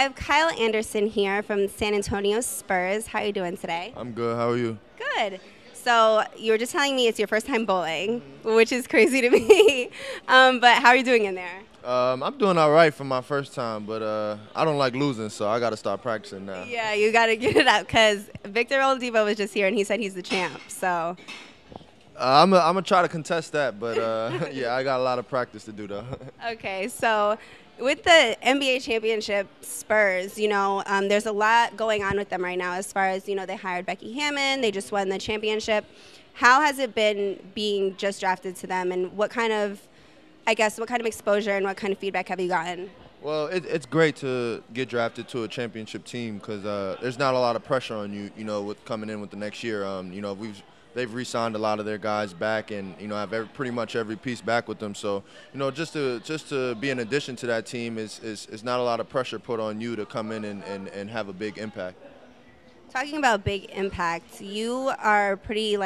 I have Kyle Anderson here from San Antonio Spurs. How are you doing today? I'm good. How are you? Good. So you were just telling me it's your first time bowling, which is crazy to me. But how are you doing in there? I'm doing all right for my first time, but I don't like losing, so I got to start practicing now. Yeah, you got to get it up because Victor Oladipo was just here and he said he's the champ. So I'm gonna try to contest that, but yeah, I got a lot of practice to do though. okay, so with the NBA championship Spurs, there's a lot going on with them right now as far as, they hired Becky Hammond, they just won the championship. How has it been being just drafted to them, and what kind of exposure and what kind of feedback have you gotten? Well, it's great to get drafted to a championship team because there's not a lot of pressure on you, with coming in with the next year. They've re-signed a lot of their guys back, and have pretty much every piece back with them. So just to be an addition to that team is not a lot of pressure put on you to come in and have a big impact. Talking about big impact, you are pretty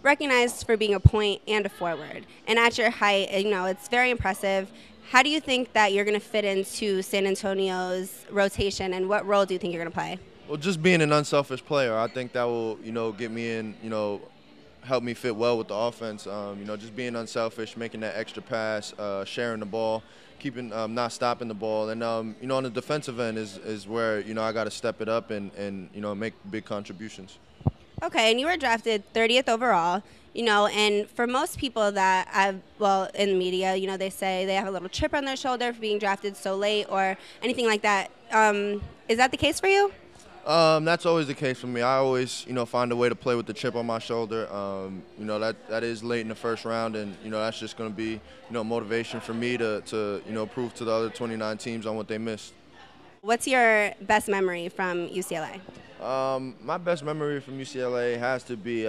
recognized for being a point and a forward, and at your height, it's very impressive. How do you think that you're going to fit into San Antonio's rotation, and what role do you think you're going to play? Well, just being an unselfish player, I think that will get me in, help me fit well with the offense. Just being unselfish, making that extra pass, sharing the ball, keeping not stopping the ball, and on the defensive end is where I got to step it up and make big contributions. Okay, and you were drafted 30th overall. And for most people that in the media, they say they have a little chip on their shoulder for being drafted so late or anything like that. Is that the case for you? That's always the case for me. I always, find a way to play with the chip on my shoulder. That is late in the first round, and that's just going to be, motivation for me to prove to the other 29 teams on what they missed. What's your best memory from UCLA? My best memory from UCLA has to be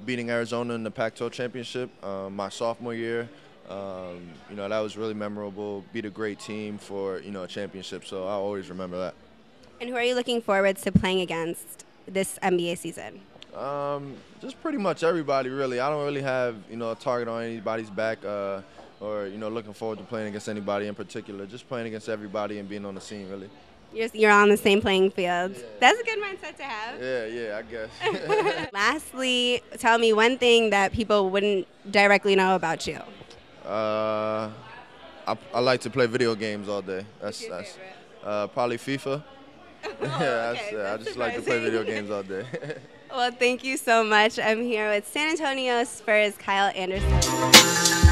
beating Arizona in the Pac-12 championship my sophomore year. That was really memorable. Beat a great team for a championship, so I'll always remember that. And who are you looking forward to playing against this NBA season? Just pretty much everybody, really. I don't really have a target on anybody's back or looking forward to playing against anybody in particular. Just playing against everybody and being on the scene, really. You're on the same playing field. Yeah. That's a good mindset to have. Yeah, I guess. Lastly, tell me one thing that people wouldn't directly know about you. I like to play video games all day. That's probably FIFA. Yeah, okay, I just like to play video games all day. Well, thank you so much. I'm here with San Antonio Spurs Kyle Anderson.